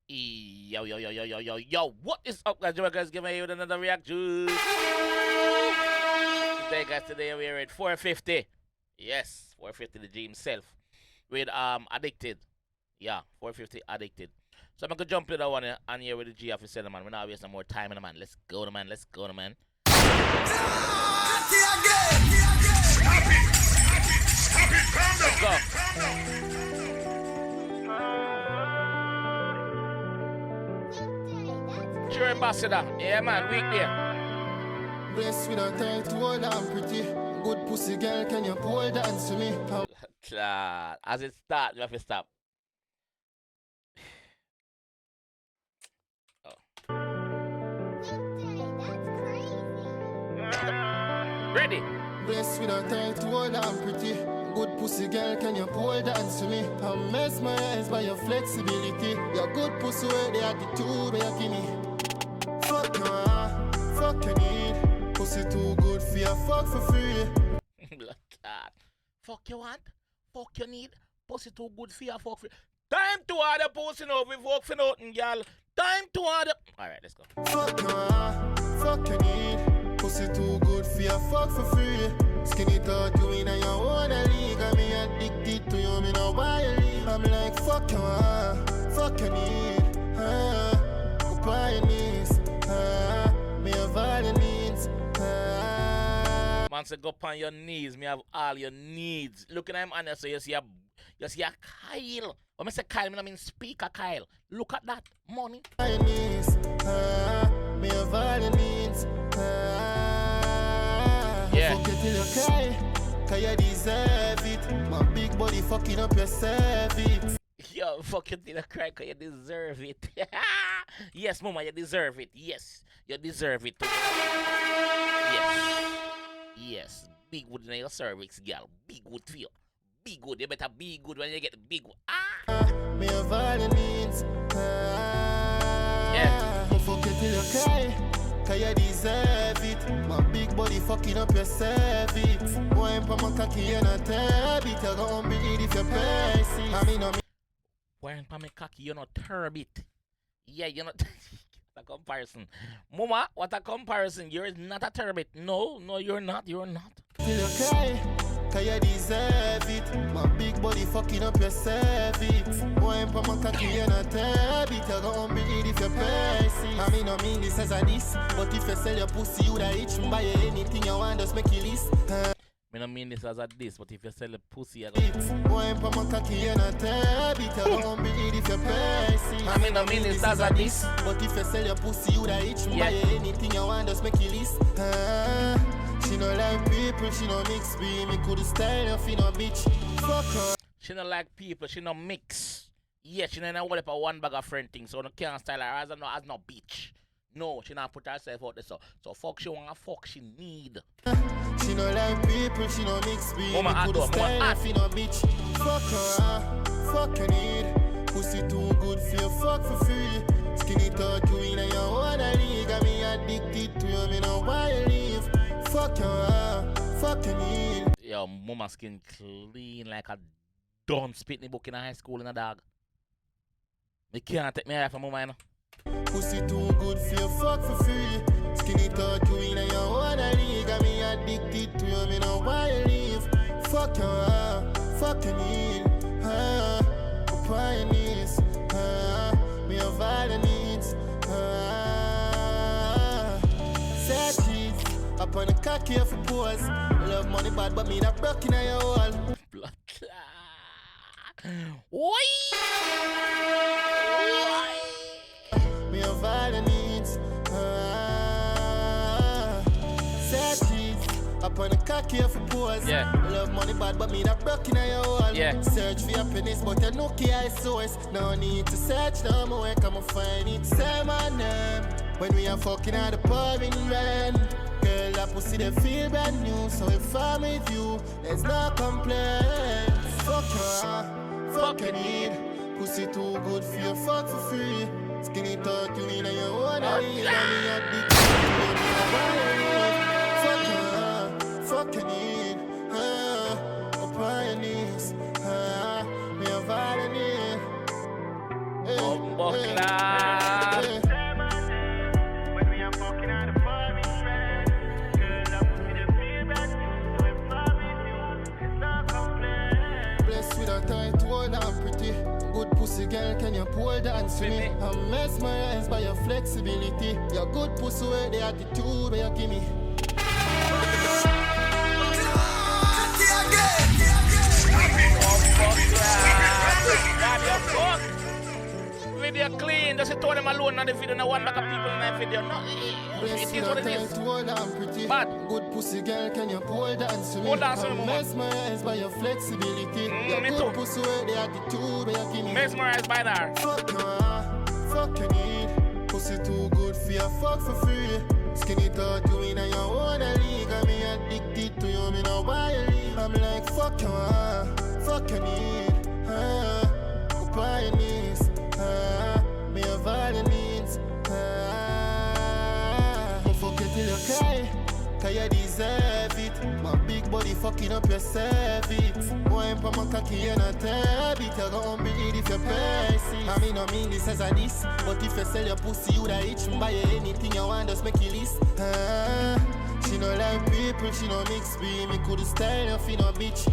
Yo, yo, yo, yo, yo, yo, yo, what is up, guys? JAMAICA'S giving you another reaction. Today we're at 450. Yes, 450 the G himself. With Addicted. Yeah, 450 Addicted. So I'm gonna jump in that one and here with the G officer, man. We're not wasting more time in the man. Let's go, man. Let's go, man. Let's go. Sure, ambassador. Yeah, man, week there. Blessed with a tight hold and pretty. Good pussy girl, can you pole dance to me? As it starts, you have to stop. Oh. Ready? Blessed with a tight hold and pretty. Good pussy girl, can you pole dance to me? I'm mesmerized by your flexibility. Your good pussy, where the attitude where you give me. Fuck you, fuck you need. Pussy too good for you, fuck for free. Fuck you want? Fuck you need? Pussy too good for you, fuck free. Time to order pussy now, we fuck for nothing, girl. Time to order. Alright, let's go. Fuck you, fuck you need. Pussy too good for you, fuck for free. Skinny thought you in your own league. I'm addicted to you, me know why you leave. I'm like, fuck you, fuck you need. Go by your knees. Me have all your needs. Man say go on your knees, me have all your needs. Looking at him and so you see a Kyle. When I say Kyle, I mean speaker Kyle. Look at that, money. Your knees. Me have all your needs. Yeah. Fuck you till you cry, cause you deserve it. My big body fucking up your cervix. Yo, fuck you till you cry, cause you deserve it. Yes, mama, you deserve it. Yes, you deserve it. Yes. Yes. Big good in your cervix, girl. Big good for you. Be good. You better be good when you get the big one. Me have all your needs. Yeah. Fuck you till you cry, cause you deserve it. My big body fucking up your cervix. Wine pa my cocky and a tab it. You're gonna be it if you press it. I mean, Wine pa my cocky, you're not turbid. Yeah, you're not. A comparison. Mama, what a comparison. You're not a turbid. No, no, you're not. You're not. Till you cry, cause you deserve it. My big body fucking up your cervix. Wine pa my cocky and a tab it. You're gonna be it if you press it. I mean this as a this. But if you sell your pussy, you da itch. Buy you anything you want, just make it list. I don't mean this as a this, but if you sell a pussy, I Wine pa my cocky and a tab it. You're gonna be it if you press it. I mean this as a this. But if you sell your pussy, you da itch. Buy you anything you want, just make it list. She no like people, she no mix be. Me could style her, fi no bitch. Fuck her. She don't like people, she no mix. Yeah, she don't know what if a one bag of friend thing, so no can't style her as no bitch. No, she not put herself out there, so fuck she wanna fuck she need. She no like people, she no mix be. Mama, Me could style her, fi no bitch. Fuck her, fuck you need. Pussy too good for you, fuck for free. Skinny thought you in your own league. I me addicted to you, me know why you leave. Fuck you, fuck you need. Yo, mama skin clean like a done spit in the book in high school in a dog. Me can't take me eye from mama, you know. Pussy too good for you, fuck for free. Skinny thought you in your own league. I me addicted to you, me know why you leave. Fuck you, fuck you need. Up on your knees. Me have all your needs. Say cheese. Up on the cocky for pose. Love money bad, but me not broke in your wall. Blood. Oi! Me have all your needs. Say cheese. Up on the cocky for pose. Yeah. Love money bad, but me not broke in your wall. Yeah. Search for happiness, but you know key source. No need to search no more, come and find it. Say my name. When we are fucking at the pub in rain. Girl, that pussy they feel brand new. So if I'm with you, there's no complaint. Fuck her, fuck you need. Pussy too good for you, fuck for free. Skinny thought you in your own league. And me addicted to you, me a violate. Fuck her, fuck you need. Up on your knees. Me a violate. class. When we are fucking out of fun, girl, I put me the feel brand new. So if I'm with you, it's not complaint. Blessed with a tight hold and pretty. Good pussy girl, can you pole dance with me? I'm mesmerized by your flexibility. Your good pussy with the attitude where you give me. Video clean, just throw them alone on the video. No one back up people in that video. No, it is what it is. But good pussy girl, can you pole dance with me? Hold on, son, I'm mesmerized by your flexibility. Your me good too. pussy with the attitude where you give me. mesmerized by that. Fuck you need. Pussy too good for your fuck for free. Skinny thought you in your own league. I me addicted to you, me know why you leave. I'm like fuck you need. Go by your knees. Me have all your needs. Fuck you till you cry, cause you deserve it. My big body fucking up your cervix. Wine pa my cocky and a tab it. You gon' bleed if you pass it. I mean, this as a this. But if you sell your pussy, you da itch. Buy you anything you want, just make it list. She no like people, she no mix be. Me could style you fi no bitch.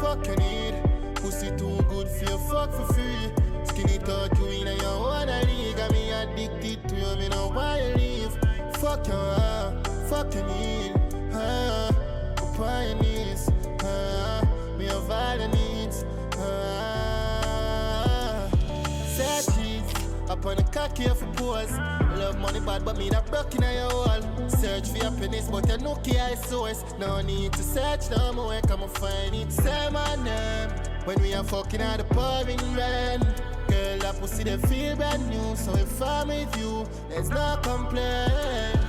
Fuck you need. Pussy too good for you, fuck for free. Skinny thought you in your own league. I me addicted to you, me know why you leave. Fuck you need. Up on your knees. Me have all your needs. Say cheese. Up on the cocky of a pose. Love money bad, but me that broke in your wall. Search for happiness, but you know 𝐑𝐂𝐂𝐓𝐈𝐎𝐍. No need to search no more, come and find it. Say my name. When we are fucking out the pouring rain. Girl, that pussy they feel brand new. So if I'm with you, there's no complaint.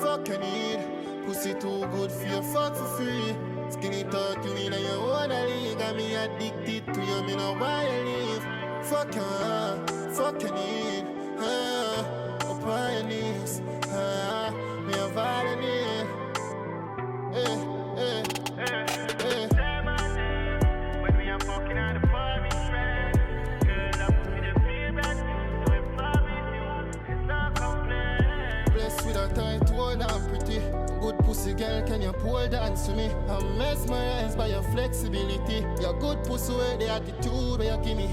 Fuck you need. Pussy too good for you, fuck for free. Skinny thought you in your own league. Got me addicted to you, me know why you leave. Fuck you need. Up on your knees. Me have all you need. When we are fucking out of fun, girl, I put me the feel brand new. So if I'm with you, it's not complaint. Blessed with a tight hold and pretty. Good pussy girl, can you pole dance with me? I'm mesmerized by your flexibility. Your good pussy with the attitude where you give me.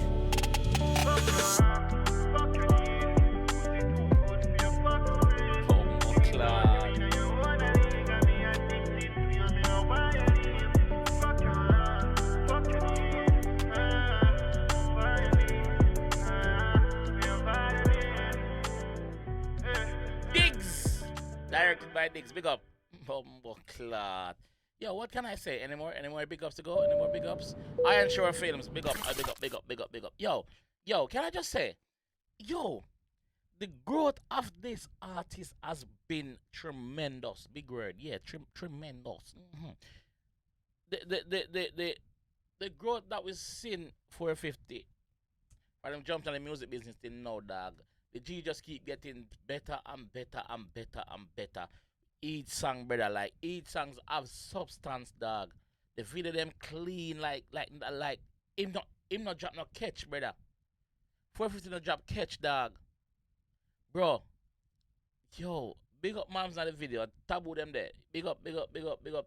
Diggs, directed by Diggs. Big up. Clot. Yo, what can I say? Any more big ups to go? Any more big ups? Iron Shore Films. Big up. Big up. Yo, can I just say? Yo, the growth of this artist has been tremendous. Big word. Yeah, tremendous. The growth that we've seen 450. When them jumped on the music business till now, dog. The G just keep getting better and better and better and better. Each song, brother, like each songs have substance, dog. The video them clean, like him not drop no catch, brother. 450 no drop catch, dog. Bro, yo, big up moms on the video. Taboo them there. Big up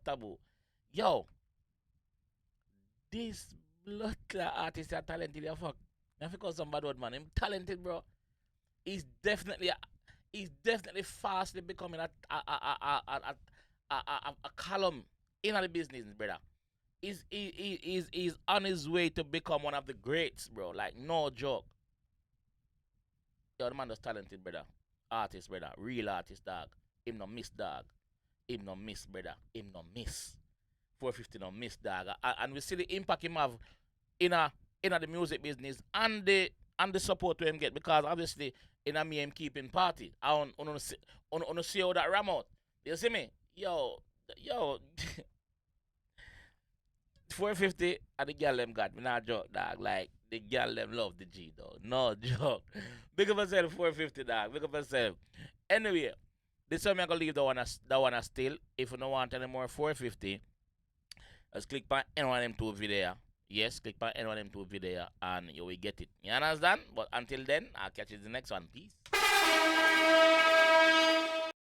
Taboo. Yo, this blood clot artist are talented as fuck. I think call some bad word, man. Him talented, bro. He's definitely fastly becoming a column in the business, brother. He's on his way to become one of the greats, bro. Like no joke. Yo, the man is talented, brother. Artist, brother. Real artist, dog. Him no miss, dog. Him no miss, brother. Him no miss. 450 no miss, dog. And we see the impact him have in the music business and the support to him get, because obviously in a me him keeping party. I want to see how that ram out. You see me? Yo 450 and the girl them got me, not joke, dog. Like the girl them love the G, dog. No joke. Big up yourself, 450, dog. Big up yourself. Anyway, this time I'm gonna leave the one still. If you don't want any more 450, just click on any one of them two video. Yes, click on any one of them two video and you will get it. You understand? But until then, I'll catch you in the next one. Peace.